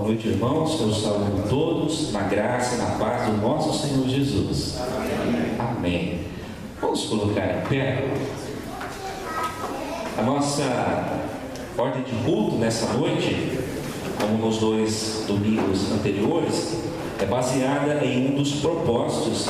noite, irmãos. Eu saúdo a todos na graça e na paz do nosso Senhor Jesus. Amém. Vamos colocar em pé. A nossa ordem de culto nessa noite, como nos 2 domingos anteriores, é baseada em um dos propósitos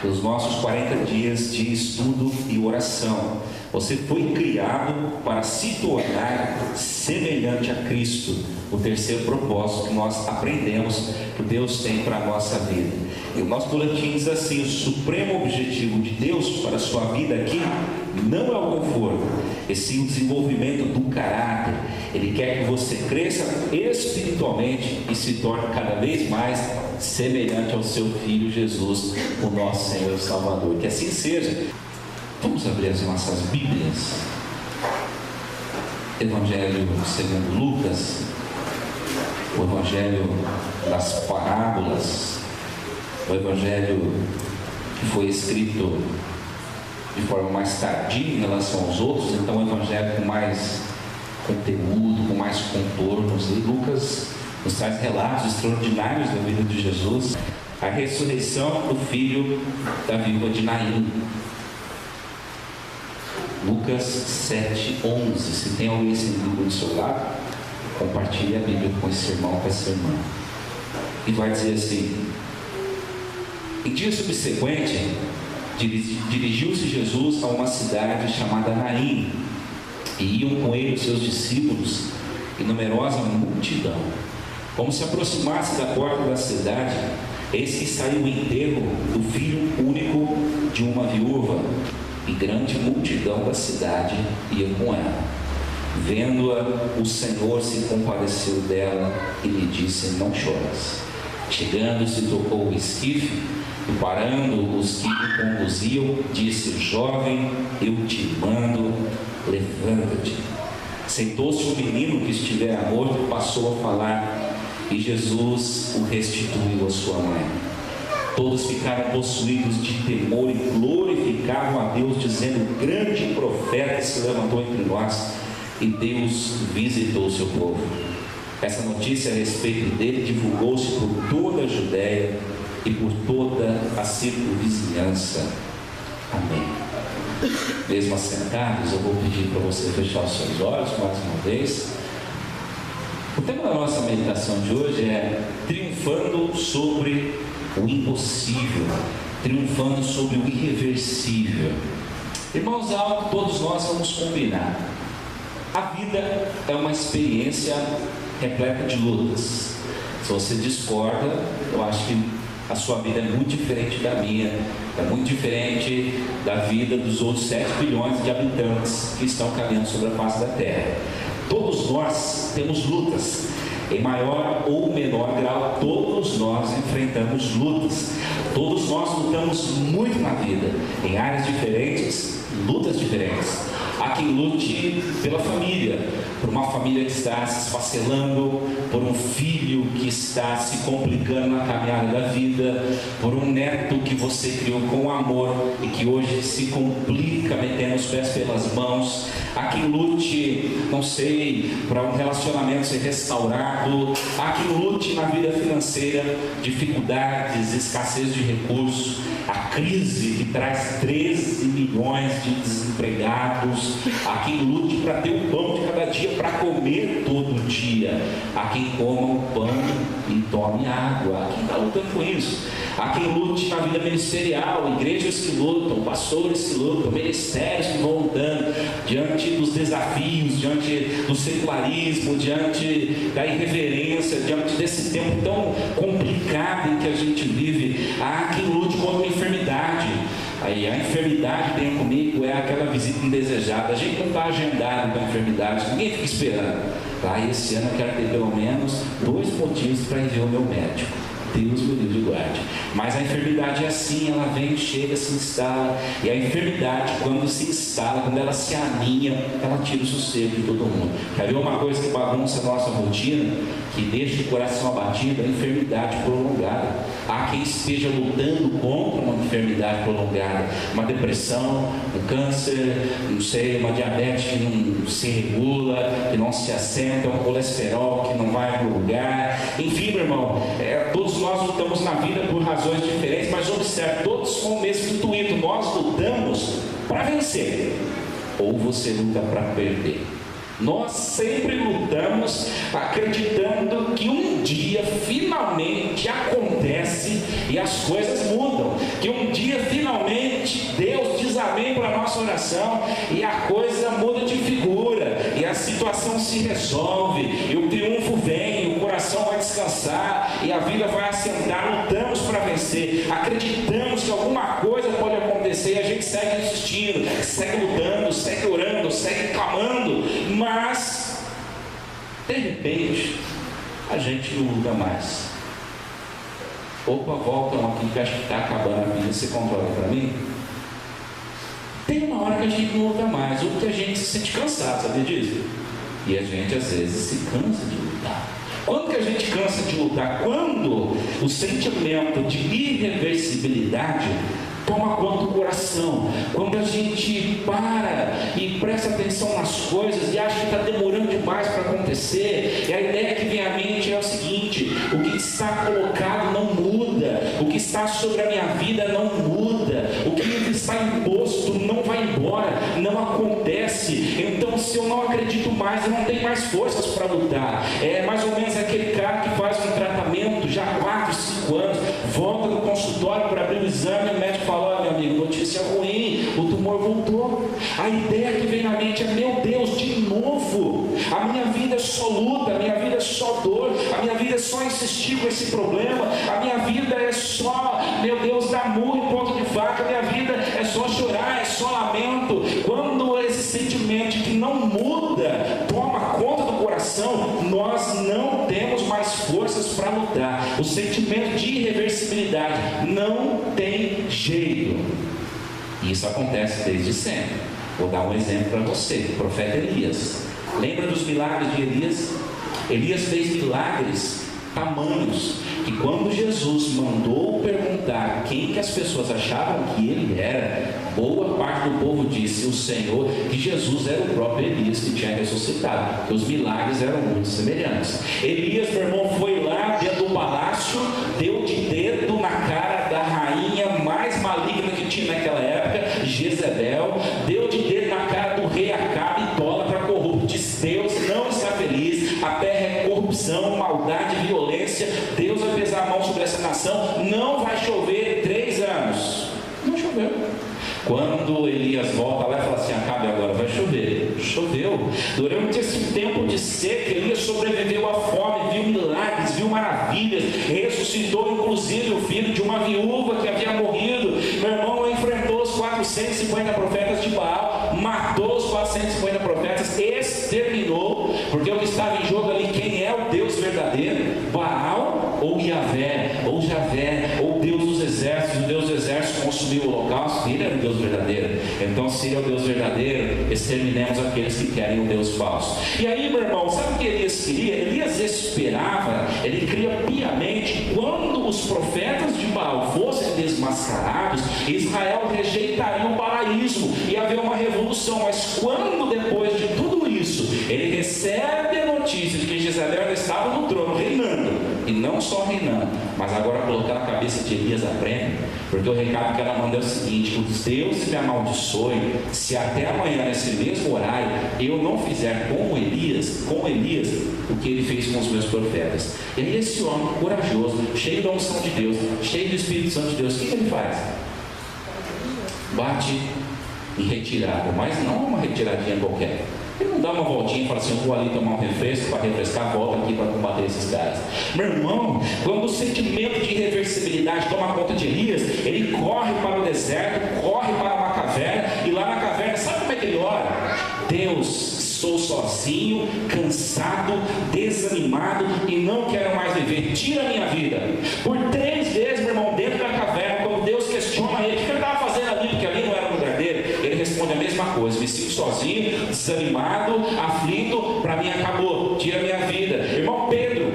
dos nossos 40 dias de estudo e oração. Você foi criado para se tornar semelhante a Cristo. O terceiro propósito que nós aprendemos que Deus tem para a nossa vida. E o nosso boletim diz assim: o supremo objetivo de Deus para a sua vida aqui não é o conforto, e sim o desenvolvimento do caráter. Ele quer que você cresça espiritualmente e se torne cada vez mais semelhante ao seu Filho Jesus, o nosso Senhor e Salvador. Que assim seja. Vamos abrir as nossas Bíblias. Evangelho segundo Lucas, o Evangelho das parábolas, o Evangelho que foi escrito de forma mais tardia em relação aos outros, então o Evangelho com mais conteúdo, com mais contornos. E Lucas nos traz relatos extraordinários da vida de Jesus. A ressurreição do filho da viúva de Naim. Lucas 7:11. Se tem alguém sem Bíblia do seu lado, compartilhe a Bíblia com esse irmão, com essa irmã. E vai dizer assim: em dia subsequente, dirigiu-se Jesus a uma cidade chamada Naim, e iam com ele os seus discípulos e numerosa multidão. Como se aproximasse da porta da cidade, eis que saiu o enterro do filho único de uma viúva, e grande multidão da cidade ia com ela. Vendo-a, o Senhor se compadeceu dela e lhe disse: não choras. Chegando-se, tocou o esquife, e parando os que o conduziam, disse: jovem, eu te mando, levanta-te. Sentou-se o menino que estivera morto e passou a falar, e Jesus o restituiu à sua mãe. Todos ficaram possuídos de temor e glorificavam a Deus, dizendo: grande profeta se levantou entre nós, e Deus visitou o seu povo. Essa notícia a respeito dele divulgou-se por toda a Judéia e por toda a circunvizinhança. Amém. Mesmo assentados, eu vou pedir para você fechar os seus olhos mais uma vez. O tema da nossa meditação de hoje é triunfando sobre o impossível, triunfando sobre o irreversível. Irmãos, é algo que todos nós vamos combinar. A vida é uma experiência repleta de lutas. Se você discorda, eu acho que a sua vida é muito diferente da minha, é muito diferente da vida dos outros 7 bilhões de habitantes que estão caminhando sobre a face da terra. Todos nós temos lutas. Em maior ou menor grau, todos nós enfrentamos lutas. Todos nós lutamos muito na vida, em áreas diferentes, lutas diferentes. Há quem lute pela família, por uma família que está se esfacelando, por um filho que está se complicando na caminhada da vida, por um neto que você criou com amor e que hoje se complica metendo os pés pelas mãos. Há quem lute, não sei, para um relacionamento ser restaurado. Há quem lute na vida financeira, dificuldades, escassez de recursos, a crise que traz 13 milhões de desempregados. Há quem lute para ter o pão de cada dia, para comer todo dia. Há quem coma o pão e tome água. Há quem está lutando com isso. Há quem lute na vida ministerial, igrejas que lutam, pastores que lutam, ministérios que vão lutando diante dos desafios, diante do secularismo, diante da irreverência, diante desse tempo tão complicado em que a gente vive. Há quem lute contra a enfermidade. Aí a enfermidade, tenha comigo, é aquela visita indesejada. A gente não está agendado com a enfermidade, ninguém fica esperando. Esse ano eu quero ter pelo menos 2 motivos para ir ver o meu médico. Deus me livre e guarde. Mas a enfermidade é assim, ela vem, chega, se instala. E a enfermidade, quando se instala, quando ela se aninha, ela tira o sossego de todo mundo. Quer ver uma coisa que bagunça a nossa rotina, que deixa o coração abatido? A enfermidade prolongada. Há quem esteja lutando contra uma enfermidade prolongada, uma depressão, um câncer, não sei, uma diabetes que não se regula, que não se assenta, um colesterol que não vai para o lugar. Enfim, meu irmão, todos nós lutamos na vida por razões diferentes, mas observe, todos com o mesmo intuito. Nós lutamos para vencer, ou você luta para perder. Nós sempre lutamos acreditando que um dia finalmente acontece e as coisas mudam, que um dia finalmente Deus diz amém para a nossa oração e a coisa muda de figura e a situação se resolve e o triunfo vem, e o coração vai descansar e a vida vai assentar. Lutamos para vencer, acreditamos que alguma coisa pode acontecer e a gente segue insistindo, segue lutando, segue orando, segue clamando, mas de repente a gente não luta mais. Opa, voltam aqui que acho que está acabando a vida, você controla para mim? Tem uma hora que a gente não luta mais, ou que a gente se sente cansado, sabia disso? E a gente às vezes se cansa de lutar. Quando que a gente cansa de lutar? Quando o sentimento de irreversibilidade toma conta do coração, quando a gente para e presta atenção nas coisas e acha que está demorando demais para acontecer, e a ideia que vem à mente é o seguinte: o que está colocado não muda, o que está sobre a minha vida não muda, o que está imposto não vai embora, não acontece. Então, se eu não acredito mais, eu não tenho mais forças para lutar. É mais ou menos aquele cara que faz um tratamento já há 4, 5 anos, volta no consultório para abrir o exame e o médico fala: olha, meu amigo, notícia ruim, o tumor voltou. A ideia que vem na mente é: meu Deus, de novo, a minha vida é só luta, a minha vida é só dor, a minha vida é só insistir com esse problema, a minha vida é só, meu Deus, dar murro em ponto de faca, a minha vida é só chorar, é só lamento. Quando esse sentimento que não muda toma conta do coração, nós não temos mais forças para lutar. O sentimento de irreversibilidade não tem jeito. Isso acontece desde sempre. Vou dar um exemplo para você: o profeta Elias. Lembra dos milagres de Elias? Elias fez milagres tamanhos que quando Jesus mandou perguntar quem que as pessoas achavam que ele era, boa parte do povo disse o Senhor, que Jesus era o próprio Elias que tinha ressuscitado, porque os milagres eram muito semelhantes. Elias, meu irmão, foi lá dentro do palácio, deu de dedo na cara da rainha mais maligna que tinha naquela época, Jezebel, deu de dedo na cara do rei Acabe, idólatra, corrupto, disse: Deus não está feliz, a terra é corrupção, maldade, violência, Deus vai pesar a mão sobre essa nação, não vai chover 3 anos. Não choveu. Quando Elias volta lá e fala assim: Acabe, agora vai chover. Choveu. Durante esse tempo de seca, Elias sobreviveu à fome, viu milagres, viu maravilhas, ressuscitou inclusive o filho de uma viúva que havia morrido. Meu irmão enfrentou os 450 profetas de Baal, matou os 450 profetas, exterminou, porque o que estava em jogo ali, quem é o Deus verdadeiro? Baal ou Yahvé, ou Javé, ou Deus dos exércitos? O Deus dos exércitos consumiu o holocausto, ele era o Deus verdadeiro. Então, se ele é o Deus verdadeiro, exterminemos aqueles que querem o Deus falso. E aí, meu irmão, sabe o que Elias queria? Elias esperava, ele cria piamente, quando os profetas de Baal fossem desmascarados, Israel rejeitaria o balaísmo e havia uma revolução. Mas quando, depois de tudo isso, ele recebe a notícia de que Jezabel estava no trono reinando, e não só reinando, mas agora colocar a cabeça de Elias a prêmio, porque o recado que ela manda é o seguinte: os deuses me amaldiçoem se até amanhã, nesse mesmo horário, eu não fizer com Elias o que ele fez com os meus profetas. E aí esse homem corajoso, cheio da unção de Deus, cheio do Espírito Santo de Deus, o que ele faz? Bate em retirada, mas não uma retiradinha qualquer. Ele não dá uma voltinha e fala assim: eu vou ali tomar um refresco para refrescar, volta aqui para combater esses caras. Meu irmão, quando o sentimento de irreversibilidade toma conta de Elias, ele corre para o deserto, corre para uma caverna, e lá na caverna, sabe como é que ele ora? Deus, sou sozinho, cansado, desanimado e não quero mais viver, tira a minha vida. Por 3 vezes, meu irmão, dentro da caverna, quando Deus questiona ele, o que ele estava fazendo ali, porque ali não era o lugar dele, ele responde a mesma coisa: me sinto sozinho, desanimado, aflito, para mim acabou, tira a minha vida. Irmão, Pedro,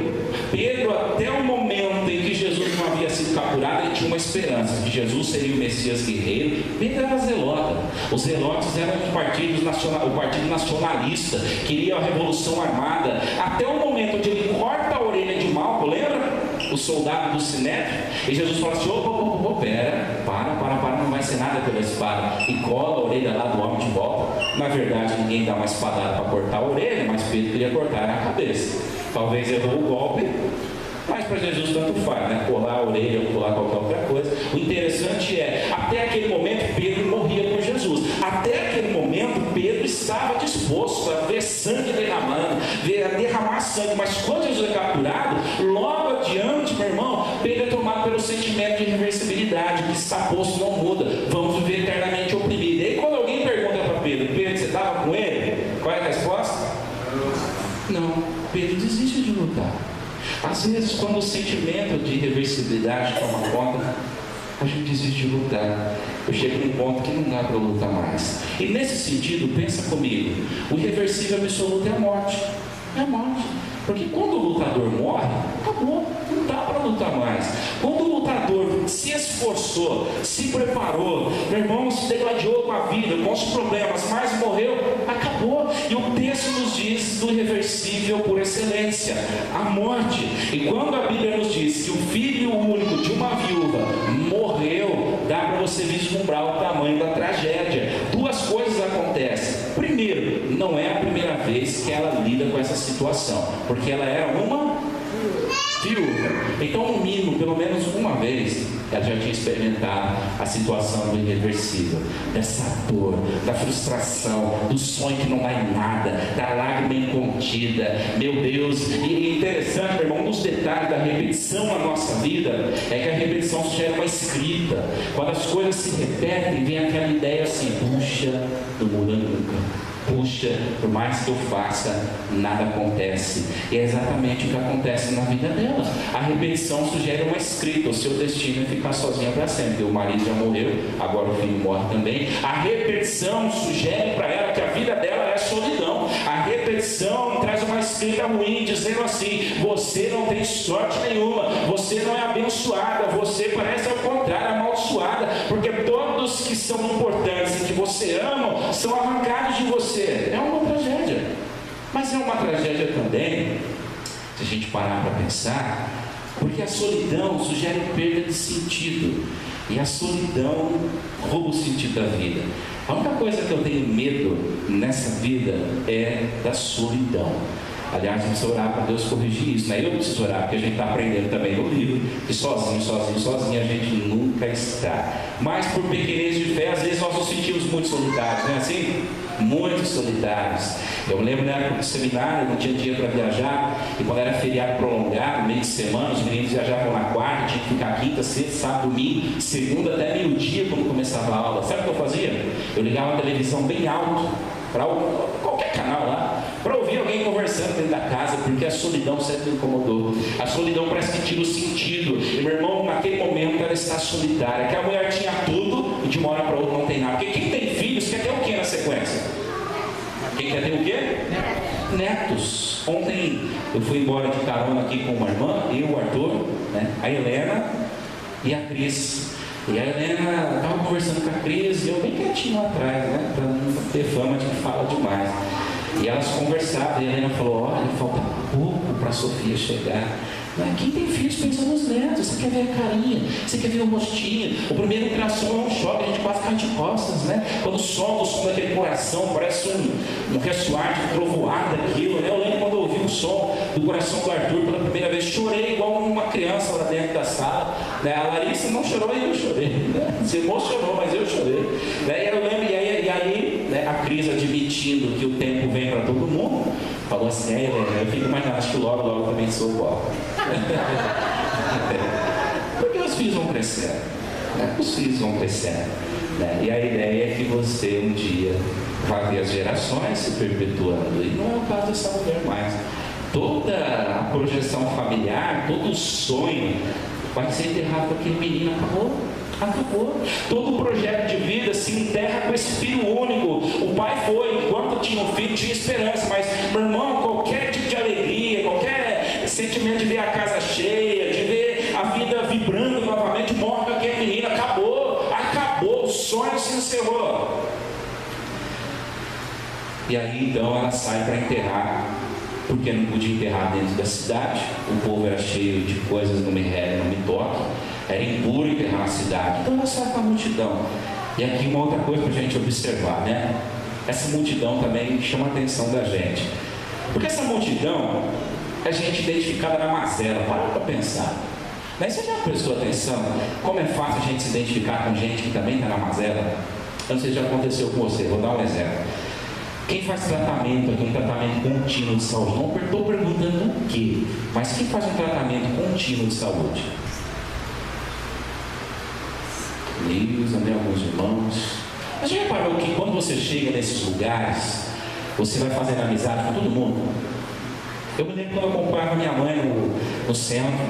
até o momento em que Jesus não havia sido capturado, ele tinha uma esperança que Jesus seria o Messias guerreiro, Pedro era zelota. Os zelotes eram o partido nacionalista, queria a revolução armada, até o momento onde ele corta a orelha de Malco, lembra? O soldado do Sinédrio, e Jesus fala assim: pera, para, não vai ser nada pela espada, e cola a orelha lá do homem de volta. Na verdade, ninguém dá uma espadada para cortar a orelha, mas Pedro queria cortar a cabeça. Talvez errou o golpe, mas para Jesus tanto faz, né? Colar a orelha ou colar qualquer outra coisa. O interessante é, até aquele momento Pedro morria por Jesus. Até aquele momento Pedro estava disposto a ver sangue derramando, a derramar sangue. Mas quando Jesus é capturado, logo adiante, meu irmão, Pedro é tomado pelo sentimento de irreversibilidade, que está posto não muda, vamos viver eternamente oprimido. E aí quando alguém pergunta para Pedro: Pedro, você estava com ele? Qual é a resposta? Não, Pedro desiste de lutar. Às vezes, quando o sentimento de irreversibilidade toma conta, a gente desiste de lutar. Eu chego num ponto que não dá para lutar mais. E nesse sentido, pensa comigo, o irreversível absoluto é a morte. É a morte. Porque quando o lutador morre, acabou, não dá para lutar mais. Quando o lutador se esforçou, se preparou, meu irmão, se degladiou com a vida, com os problemas, mas morreu, acabou. E o texto nos diz do irreversível por excelência, a morte. E quando a Bíblia nos diz que o filho único de uma viúva morreu, dá para você vislumbrar o tamanho da tragédia. Duas coisas acontecem. Primeiro, não é a primeira vez que ela lida com essa situação, porque ela era uma viúva. Então, no mínimo, pelo menos uma vez, ela já tinha experimentado a situação do irreversível, dessa dor, da frustração, do sonho que não dá em nada, da lágrima incontida. Meu Deus, e interessante, meu irmão, um dos detalhes da repetição na nossa vida é que a repetição gera uma escrita. Quando as coisas se repetem, vem aquela ideia assim: puxa, não muda nunca. Puxa, por mais que eu faça, nada acontece. E é exatamente o que acontece na vida dela. A repetição sugere uma escrita: o seu destino é ficar sozinha para sempre. O marido já morreu, agora o filho morre também. A repetição sugere para ela que a vida dela é solidão. A repetição traz uma escrita ruim, dizendo assim: você não tem sorte nenhuma, você não é abençoada, você parece ao contrário, amaldiçoada, porque todos que são importantes e que você ama são arrancados de você. É uma tragédia. Mas é uma tragédia também, se a gente parar para pensar, porque a solidão sugere perda de sentido, e a solidão rouba o sentido da vida. A única coisa que eu tenho medo nessa vida é da solidão. Aliás, a gente precisa orar para Deus corrigir isso, né? Eu preciso orar, porque a gente está aprendendo também no livro que sozinho a gente nunca está. Mas por pequenez de fé, às vezes nós nos sentimos muito solitários, não é assim? Muito solitários. Eu me lembro na época do seminário, não tinha dinheiro para viajar, e quando era feriado prolongado, meio de semana, os meninos viajavam na quarta, tinha que ficar quinta, sexta, sábado, domingo, segunda até meio-dia quando começava a aula. Sabe o que eu fazia? Eu ligava a televisão bem alto, para qualquer canal lá, para ouvir alguém conversando dentro da casa, porque a solidão sempre me incomodou. A solidão parece que tira o sentido. E meu irmão, naquele momento ela está solitária, que a mulher tinha tudo e de uma hora para outra não tem nada. Porque quem tem filhos quer ter o que na sequência? Quem quer ter o quê? Netos. Ontem eu fui embora de carona aqui com uma irmã, eu, o Arthur, né, a Helena e a Cris. E a Helena estava conversando com a Cris, e eu bem quietinho lá atrás, né, para não ter fama de que fala demais. E elas conversavam, e a Helena falou: olha, falta pouco para a Sofia chegar. Quem tem filhos pensa nos netos, você quer ver a carinha, você quer ver o rostinho. O primeiro coração é um choque, a gente quase cai de costas, né? Quando solta o som daquele coração, parece um ressoar de trovoada daquilo, né? Eu lembro quando eu ouvi o som do coração do Arthur pela primeira vez, chorei igual uma criança lá dentro da sala, né? A Larissa não chorou e eu chorei, né? Se emocionou, mas eu chorei, né? E eu lembro, e aí né, a Cris, admitindo que o tempo vem para todo mundo, falou assim: eu fico imaginando, acho que logo também sou igual. Porque os filhos vão crescendo, né? Os filhos vão crescendo, né? E a ideia é que você um dia vai ver as gerações se perpetuando, e não é o caso dessa mulher mais. Toda a projeção familiar, todo o sonho vai ser enterrado com aquele menino. Acabou. Todo o projeto de vida se enterra com esse filho único. O pai foi, enquanto tinha um filho, tinha esperança, mas, meu irmão, qualquer tipo de alegria, qualquer sentimento de ver a casa cheia, de ver a vida vibrando novamente, morre com aquele Senhor. E aí então ela sai para enterrar, porque não podia enterrar dentro da cidade, o povo era cheio de coisas, não me rega, não me toque, era impuro enterrar na cidade, então ela sai com a multidão. E aqui uma outra coisa para a gente observar, né? Essa multidão também chama a atenção da gente, porque essa multidão é gente identificada na mazela. Para pensar, mas você já prestou atenção como é fácil a gente se identificar com gente que também está na mazela? Eu não sei se já aconteceu com você, vou dar um exemplo. Quem faz tratamento aqui, um tratamento contínuo de saúde, não estou perguntando o quê, mas quem faz um tratamento contínuo de saúde? Amigos, alguns irmãos. Mas já reparou que quando você chega nesses lugares, você vai fazendo amizade com todo mundo? Eu me lembro quando eu acompanhava minha mãe no centro,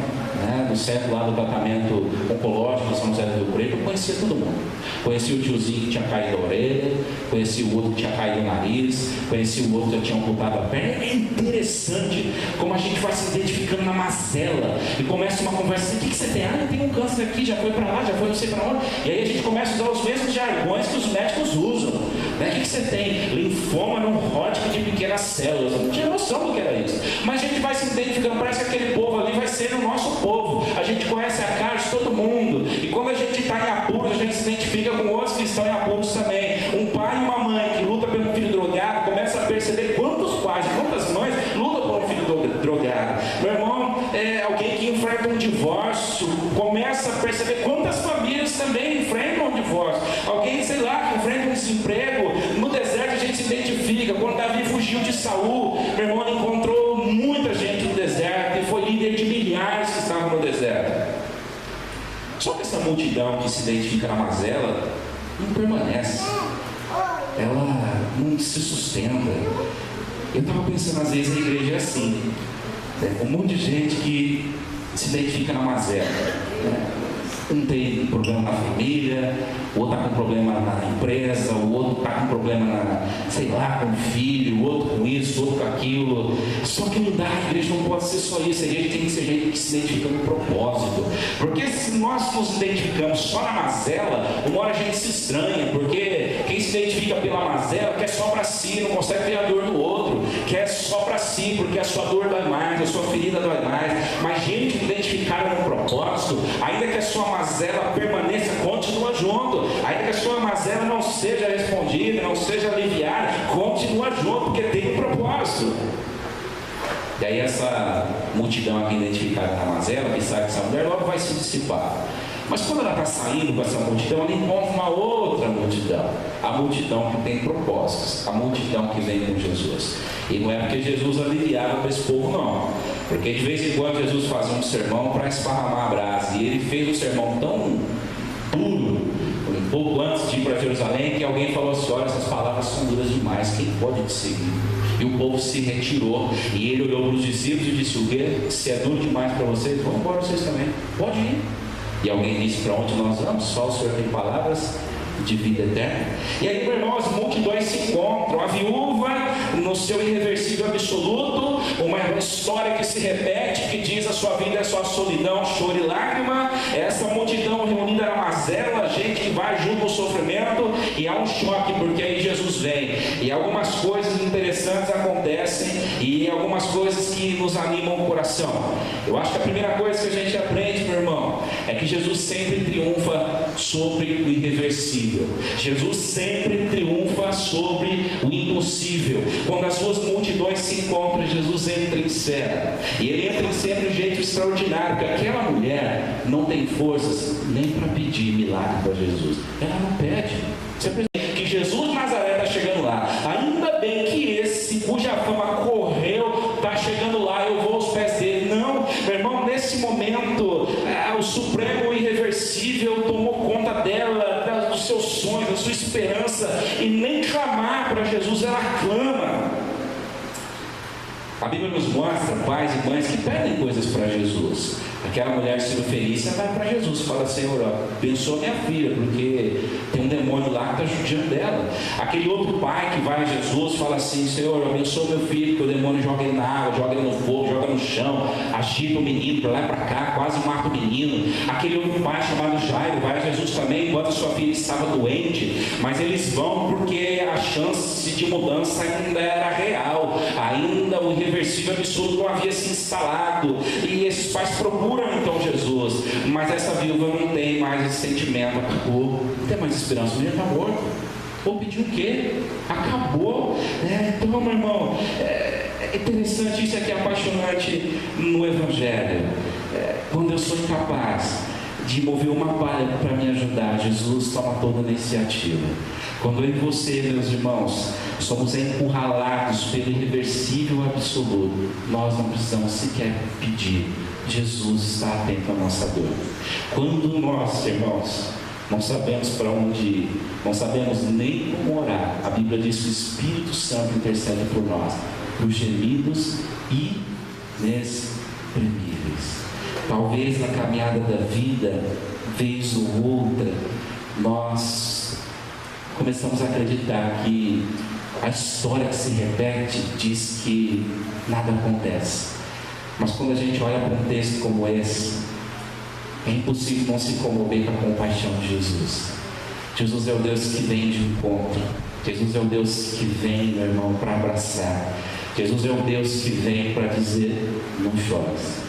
né, no centro lá do tratamento oncológico de São José do Rio Preto, eu conhecia todo mundo. Conhecia o tiozinho que tinha caído a orelha, conhecia o outro que tinha caído o nariz, conhecia o outro que já tinha amputado a perna. É interessante como a gente vai se identificando na mazela e começa uma conversa assim: o que você tem? Ah, eu tenho um câncer aqui, já foi para lá, já foi não sei para onde. E aí a gente começa a usar os mesmos jargões que os médicos usam, né? O que você tem? Linfoma não Hodgkin de pequenas células. Eu não tinha noção do que era isso, mas a gente vai se identificando. Parece que aquele povo ali vai ser o nosso povo. A gente conhece a cara de todo mundo, e quando a gente está em apuros, a gente se identifica com outros que estão em apuros também. Um pai e uma mãe que luta pelo filho drogado começa a perceber quantos pais e quantas mães lutam por um filho drogado. Meu irmão, alguém que enfrenta um divórcio começa a perceber quantas famílias também enfrentam um divórcio. Alguém, sei lá, que enfrenta um desemprego. No deserto a gente se identifica. Quando Davi fugiu de Saul, meu irmão, ele encontrou muita gente no deserto e foi líder de milhares que estavam no deserto. Só que essa multidão que se identifica na mazela não permanece, ela não se sustenta. Eu estava pensando, às vezes a igreja é assim, um monte de gente que se identifica na mazela, né? Um tem problema na família, o outro está com problema na empresa, o outro está com problema com o filho, o outro com isso, o outro com aquilo. Só que não dá, a igreja não pode ser só isso. A igreja tem que ser gente que se identifica no propósito. Porque se nós nos identificamos só na mazela, uma hora a gente se estranha, porque quem se identifica pela mazela quer só para si, não consegue ver a dor do outro, quer só para si, porque a sua dor dói mais, a sua ferida dói mais. Mas gente identificada no propósito, ainda que a sua mazela permaneça, continua junto. Ainda que a sua mazela não seja respondida, não seja aliviada, continua junto, porque tem um propósito. E aí essa multidão aqui identificada na mazela, que sai dessa mulher, logo vai se dissipar. Mas quando ela está saindo com essa multidão, ela encontra uma outra multidão. A multidão que tem propósitos, a multidão que vem com Jesus. E não é porque Jesus aliviava para esse povo, não. Porque de vez em quando Jesus fazia um sermão para esparramar a brasa. E ele fez um sermão tão duro, um pouco antes de ir para Jerusalém, que alguém falou assim: olha, essas palavras são duras demais, quem pode te seguir? E o povo se retirou. E ele olhou para os discípulos e disse: o quê? Se é duro demais para vocês, vão embora vocês também, pode ir. E alguém disse: para onde nós vamos? Só o Senhor tem palavras de vida eterna. E aí, meu irmão, as multidões se encontram. A viúva, no seu irreversível absoluto, uma história que se repete, que diz: a sua vida é só solidão, choro e lágrima. Essa multidão reunida na mazela, gente que vai junto ao sofrimento, e há um choque, porque aí Jesus vem, e algumas coisas interessantes acontecem, e algumas coisas que nos animam o coração. Eu acho que a primeira coisa que a gente aprende, meu irmão, é que Jesus sempre triunfa sobre o irreversível. Jesus sempre triunfa sobre o impossível. Quando as suas multidões se encontram, Jesus entra em cena. E ele entra em cena de um jeito extraordinário, porque aquela mulher não tem forças nem para pedir milagre para Jesus. Ela não pede. Você percebe que Jesus de Nazaré está chegando lá. Ainda bem que esse, cuja fama correu, está chegando lá, eu vou aos pés dele. Não, meu irmão, nesse momento, o supremo irreversível tomou conta dela, dos seus sonhos, da sua esperança, e nem clamar para Jesus, ela clama. A Bíblia nos mostra pais e mães que pedem coisas para Jesus. Aquela mulher sirofenícia vai para Jesus e fala: Senhor, abençoa minha filha, porque tem um demônio lá que está judiando dela. Aquele outro pai que vai a Jesus fala assim: Senhor, abençoa meu filho, que o demônio joga ele na água, joga ele no fogo, joga no chão. chão, agita o menino para lá e para cá, quase mata o menino. Aquele outro pai chamado Jairo vai a Jesus também, enquanto sua filha estava doente, mas eles vão porque a chance de mudança ainda era real, ainda o irreversível absurdo não havia se instalado, e esses pais procuram então Jesus, mas essa viúva não tem mais esse sentimento, acabou, não tem mais esperança, o menino está morto. Vou pedir o quê? Acabou. Então, meu irmão, é interessante, isso aqui é apaixonante no Evangelho. Quando eu sou incapaz de mover uma palha para me ajudar, Jesus toma toda a iniciativa. Quando eu e você, meus irmãos, somos encurralados pelo irreversível absoluto, nós não precisamos sequer pedir. Jesus está atento à nossa dor. Quando nós, irmãos, não sabemos para onde ir, não sabemos nem como orar, a Bíblia diz que o Espírito Santo intercede por nós, por gemidos inexprimíveis. Talvez na caminhada da vida, vez ou outra, nós começamos a acreditar que a história que se repete diz que nada acontece. Mas quando a gente olha para um texto como esse, é impossível não se comover com a compaixão de Jesus. Jesus é o Deus que vem de encontro. Jesus é o Deus que vem, meu irmão, para abraçar. Jesus é o Deus que vem para dizer, não chores.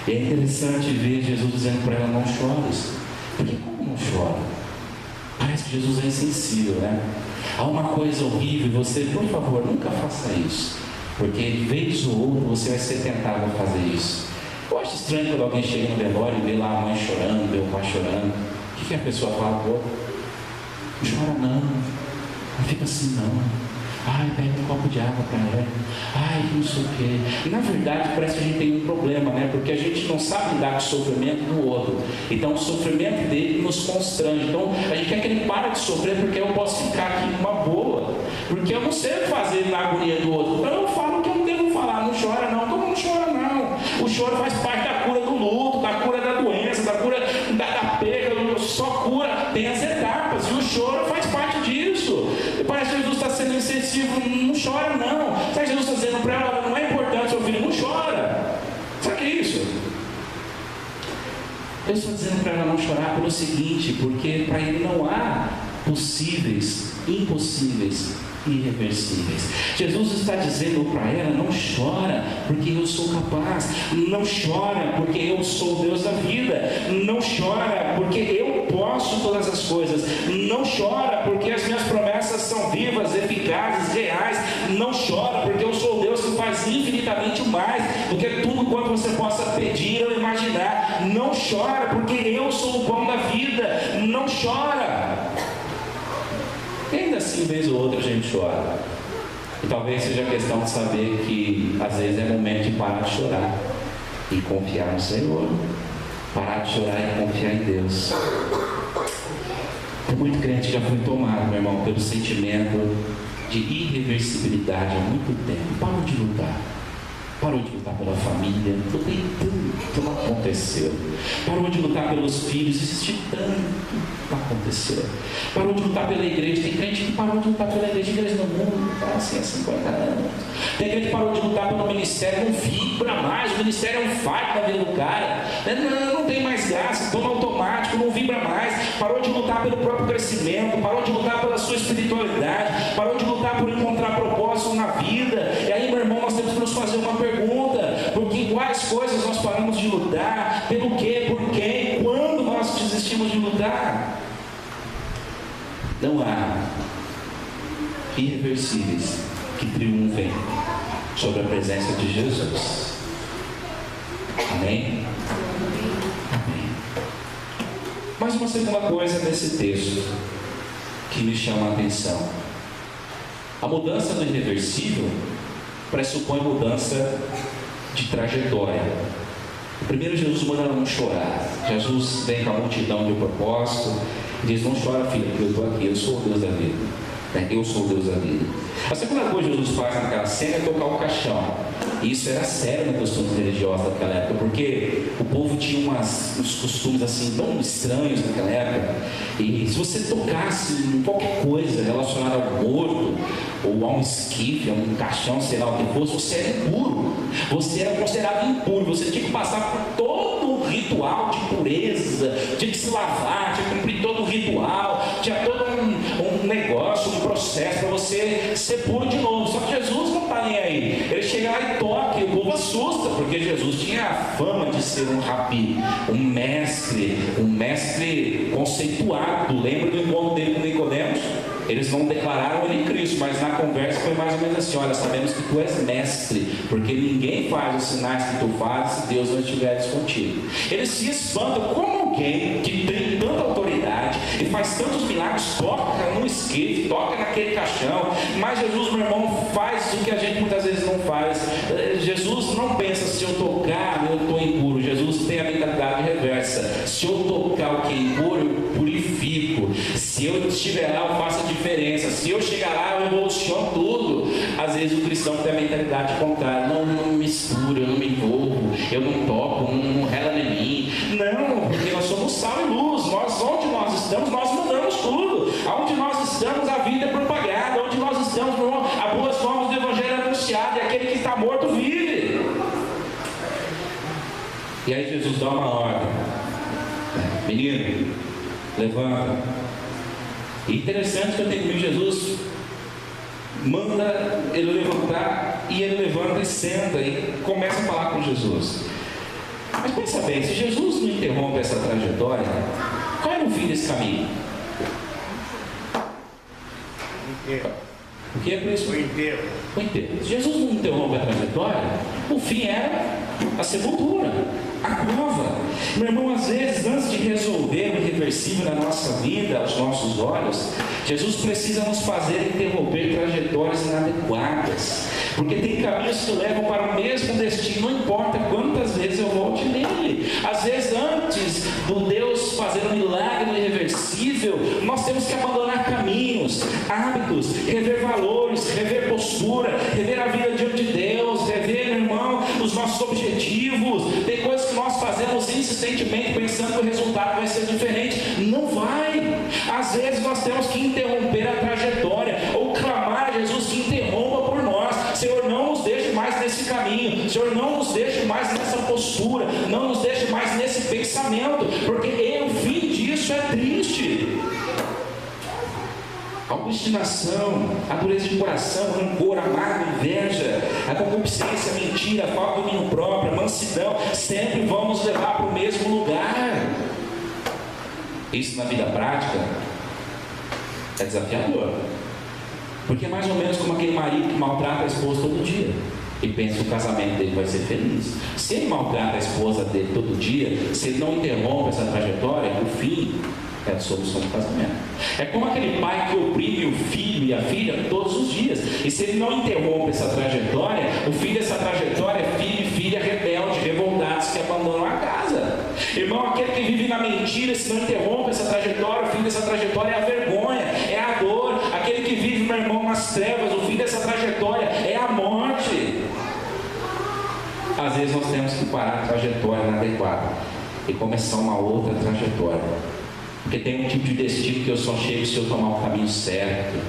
E é interessante ver Jesus dizendo para ela, não chores. Porque como não chora? Parece que Jesus é insensível, né? Há uma coisa horrível, e você, por favor, nunca faça isso. Porque de vez ou outra você vai ser tentado a fazer isso. Eu acho estranho quando alguém chega no velório e vê lá a mãe chorando, vê o pai chorando. O que a pessoa fala para o outro? Não chora não fica assim não. Ai, pega um copo de água para ela. Ai, não sei o quê. E na verdade parece que a gente tem um problema, né? Porque a gente não sabe lidar com o sofrimento do outro. Então o sofrimento dele nos constrange. Então a gente quer que ele pare de sofrer porque eu posso ficar aqui numa boa. Porque eu não sei o que fazer na agonia do outro. Então eu falo o que eu não devo falar. Não chora não. Como não chora não? O choro faz parte da cura do luto, da cura da doença, da cura da perda. Só cura tem as etapas. E o choro faz parte disso. E parece que Jesus está sendo insensível. Não chora não. Sabe, Jesus está dizendo para ela, não é importante, seu filho, não chora. Sabe o que é isso? Eu estou dizendo para ela não chorar pelo seguinte, porque para ele não há possíveis, impossíveis, irreversíveis. Jesus está dizendo para ela, não chora, porque eu sou capaz. Não chora, porque eu sou o Deus da vida. Não chora, porque eu posso todas as coisas. Não chora, porque as minhas promessas são vivas, eficazes, reais. Não chora, porque eu sou o Deus que faz infinitamente mais do que tudo quanto você possa pedir ou imaginar. Não chora, porque eu sou o pão da vida. Não chora. E ainda assim, vez ou outra, a gente chora. E talvez seja questão de saber que às vezes é momento de parar de chorar e confiar no Senhor. Parar de chorar e confiar em Deus. Tem muito crente que já foi tomado, meu irmão, pelo sentimento de irreversibilidade há muito tempo. Parou de lutar. Parou de lutar pela família, lutei tanto, não aconteceu. Parou de lutar pelos filhos, existe tanto, não aconteceu. Parou de lutar pela igreja, tem crente que parou de lutar pela igreja no mundo, está assim há 50 anos. Tem crente que parou de lutar pelo ministério, não vibra mais, o ministério é um fardo na vida do cara. Não tem mais graça, toma automático, não vibra mais. Parou de lutar pelo próprio crescimento, parou de lutar pela sua espiritualidade, parou de lutar por encontrar propósito na vida. E aí, meu irmão, nós temos que nos fazer uma pergunta, porque quais coisas nós paramos de lutar, pelo quê, por quem, quando nós desistimos de lutar? Não há irreversíveis que triunfem sobre a presença de Jesus. Amém? Amém. Mais uma segunda coisa nesse texto que me chama a atenção. A mudança do irreversível pressupõe mudança de trajetória. Primeiro, Jesus manda ela não chorar. Jesus vem com a multidão de propósito e diz, não chora, filha, porque eu estou aqui, eu sou o Deus da vida. Eu sou o Deus da vida. A segunda coisa que Jesus faz naquela cena é tocar o caixão. E isso era sério no costume religioso daquela época, porque o povo tinha uns costumes assim tão estranhos naquela época. E se você tocasse em qualquer coisa relacionada ao morto, ou a um esquife, a um caixão, sei lá o que fosse, você era impuro. Você era considerado impuro, você tinha que passar por todo o ritual de pureza, tinha que se lavar, tinha que cumprir todo o ritual, tinha todo um negócio, um processo para você ser puro de novo. Só que Jesus não está nem aí. Ele chega lá e toca, e o povo assusta, porque Jesus tinha a fama de ser um rabi, um mestre conceituado. Lembra do encontro dele com Nicodemos? Eles não declararam ele Cristo, mas na conversa foi mais ou menos assim: olha, sabemos que tu és mestre, porque ninguém faz os sinais que tu fazes se Deus não estiver contigo. Eles se espantam como alguém que tem tanta autoridade e faz tantos milagres, toca no esquife, toca naquele caixão, mas Jesus, meu irmão, faz o que a gente muitas vezes não faz. Jesus não pensa: se eu tocar, eu estou impuro. Jesus tem a mentalidade reversa: se eu tocar o que é impuro, eu purifico. Se eu estiver lá, eu faço a diferença. Se eu chegar lá, eu revoluciono tudo. Às vezes o cristão tem a mentalidade contrária: não me mistura, eu não me envolvo, eu não toco, não rela em mim. Não, porque nós somos sal e luz. Onde nós estamos, nós mudamos tudo. Onde nós estamos, a vida é propagada. Onde nós estamos, meu irmão, a boas novas do Evangelho é anunciada, e aquele que está morto vive. E aí Jesus dá uma ordem: menino, levanta. E interessante que eu tenho que Jesus manda ele levantar, e ele levanta e senta e começa a falar com Jesus. Mas pensa bem, se Jesus não interrompe essa trajetória, qual era o fim desse caminho? O que é por isso? O enterro. Se Jesus não interrompe a trajetória, o fim era a sepultura, a cova. Meu irmão, às vezes, antes de resolver o irreversível na nossa vida, aos nossos olhos, Jesus precisa nos fazer interromper trajetórias inadequadas, porque tem caminhos que levam para o mesmo destino, não importa quantas vezes eu volte nele. Às vezes, antes do Deus fazer um milagre no irreversível, nós temos que abandonar caminhos, hábitos, rever valores, rever postura, rever a vida diante de Deus, rever, meu irmão, os nossos objetivos. Tem coisas que nós fazemos insistentemente pensando que o resultado vai ser diferente. Não vai. Às vezes nós temos que interromper a trajetória, ou clamar a Jesus que interrompa por nós: Senhor, não nos deixe mais nesse caminho, Senhor, não nos deixe mais nessa postura, não nos deixe mais nesse pensamento, porque o fim disso é triste. A obstinação, a dureza de coração, rancor, amargo, inveja, a concupiscência, a mentira, a falta de domínio próprio, a mansidão, sempre vão nos levar para o mesmo lugar. Isso na vida prática é desafiador, porque é mais ou menos como aquele marido que maltrata a esposa todo dia e pensa que o casamento dele vai ser feliz. Se ele maltrata a esposa dele todo dia, se ele não interrompe essa trajetória, o fim é a dissolução do casamento. É como aquele pai que oprime o filho e a filha todos os dias, e se ele não interrompe essa trajetória, o fim dessa trajetória é filho e filha rebeldes, revoltados, que abandonam a casa. Irmão, aquele que vive na mentira, se não interrompe essa trajetória, o fim dessa trajetória é a vergonha, é a dor. Aquele que vive, meu irmão, nas trevas, o fim dessa trajetória é a morte. Às vezes nós temos que parar a trajetória inadequada e começar uma outra trajetória, porque tem um tipo de destino que eu só chego se eu tomar o caminho certo,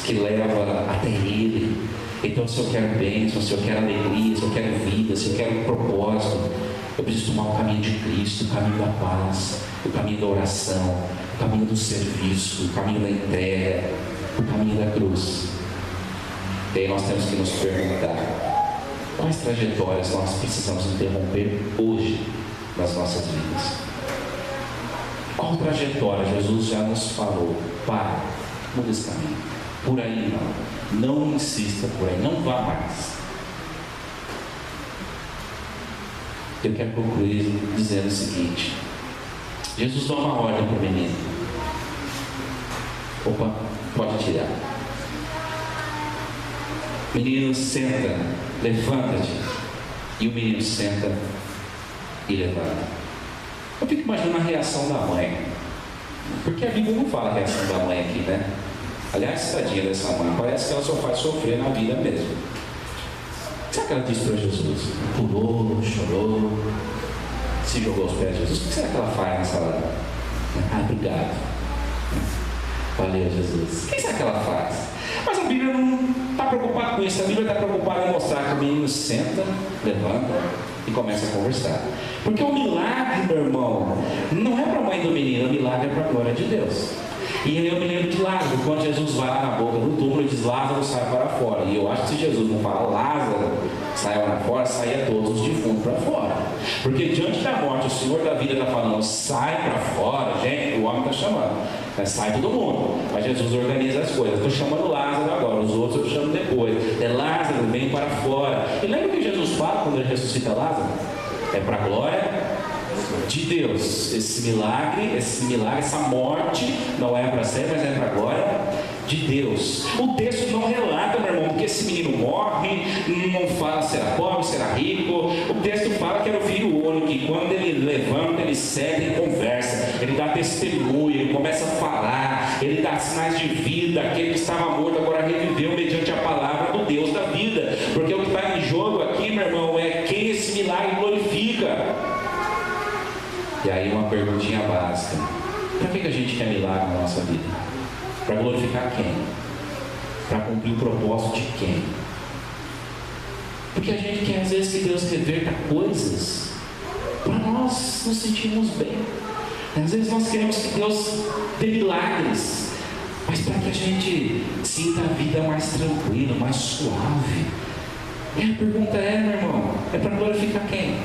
que leva até Ele. Então, se eu quero bênção, se eu quero alegria, se eu quero vida, se eu quero propósito, eu preciso tomar o caminho de Cristo, o caminho da paz, o caminho da oração, o caminho do serviço, o caminho da entrega, o caminho da cruz. E aí nós temos que nos perguntar: quais trajetórias nós precisamos interromper hoje nas nossas vidas? Qual trajetória Jesus já nos falou? Para, muda esse caminho. Por aí não insista por aí, não vá mais. Eu quero concluir dizendo o seguinte: Jesus dá uma ordem para o menino. Opa, pode tirar. Menino, senta, levanta-te. E o menino senta e levanta. Eu fico imaginando a reação da mãe, porque a Bíblia não fala a reação da mãe aqui, né? Aliás, tadinha dessa mãe, parece que ela só faz sofrer na vida mesmo. O que será que ela disse para Jesus? Pulou, chorou, se jogou aos pés de Jesus. O que será que ela faz nessa hora? Obrigado. Valeu, Jesus. O que será que ela faz? Mas a Bíblia não está preocupada com isso. A Bíblia está preocupada em mostrar que o menino senta, levanta e começa a conversar. Porque o milagre, meu irmão, não é para a mãe do menino, o milagre é para a glória de Deus. E eu me lembro de Lázaro, quando Jesus vai lá na boca do túmulo e diz: Lázaro, sai para fora. E eu acho que se Jesus não fala Lázaro, sai para fora, saia todos os defuntos para fora. Porque diante da morte, o Senhor da vida está falando: sai para fora, gente, o homem está chamando. Sai todo mundo. Mas Jesus organiza as coisas. Estou chamando Lázaro agora, os outros eu chamo depois. Lázaro, vem para fora. E lembra o que Jesus fala quando ele ressuscita Lázaro? É para a glória de Deus. Esse milagre, essa morte não é para ser, mas é para a glória de Deus. O texto não relata, meu irmão, que esse menino morre, não fala se era pobre, se era rico. O texto fala que era o filho único, e quando ele levanta, ele segue e conversa, ele dá testemunho, ele começa a falar, ele dá sinais de vida. Aquele que estava morto agora reviveu mediante a palavra do Deus da vida. Porque o que está em jogo aqui, meu irmão, é quem esse milagre glorifica. E aí uma perguntinha básica: para que a gente quer milagre na nossa vida? Para glorificar quem? Para cumprir o propósito de quem? Porque a gente quer às vezes que Deus reverta coisas para nós nos sentirmos bem. Às vezes nós queremos que Deus dê milagres, mas para que a gente sinta a vida mais tranquila, mais suave. E a pergunta é, meu irmão, é para glorificar quem?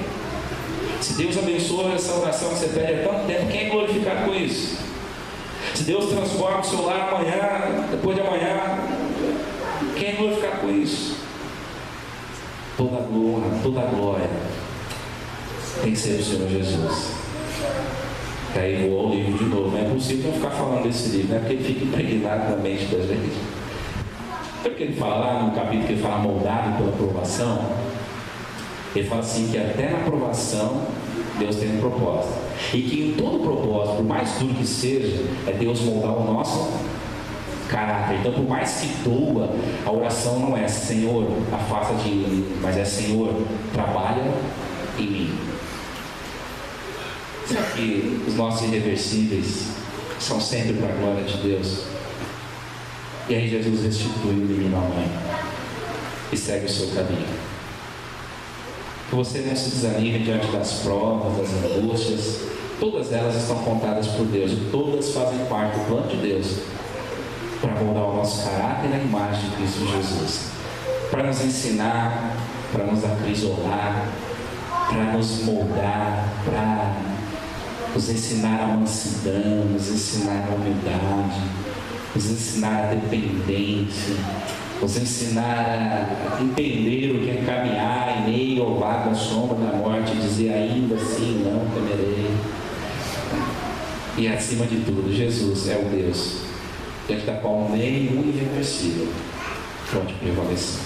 Se Deus abençoa essa oração que você pede há tanto tempo, quem é glorificado com isso? Se Deus transforma o seu lar amanhã, depois de amanhã, quem é glorificado com isso? Toda a glória tem que ser do Senhor Jesus. E aí voou o livro de novo. Não é possível não ficar falando desse livro, não é porque ele fica impregnado na mente da gente. Sabe o que ele fala lá no capítulo que ele fala moldado pela provação? Ele fala assim que até na provação Deus tem um propósito. E que em todo propósito, por mais duro que seja, é Deus moldar o nosso caráter. Então, por mais que doa, a oração não é Senhor, afasta de mim, mas é Senhor, trabalha em mim. Será que os nossos irreversíveis são sempre para a glória de Deus? E aí Jesus restitui o menino à mãe e segue o seu caminho. Que você não se desanime diante das provas, das angústias. Todas elas estão contadas por Deus e todas fazem parte do plano de Deus para moldar o nosso caráter na imagem de Cristo Jesus, para nos ensinar, para nos acrisolar, para nos moldar, para nos ensinar a mansidão, nos ensinar a humildade, nos ensinar a dependência, nos ensinar a entender o que é caminhar em meio ao vale da sombra da morte e dizer: ainda assim não temerei. E acima de tudo, Jesus é o Deus diante da qual nenhum irreversível pode prevalecer.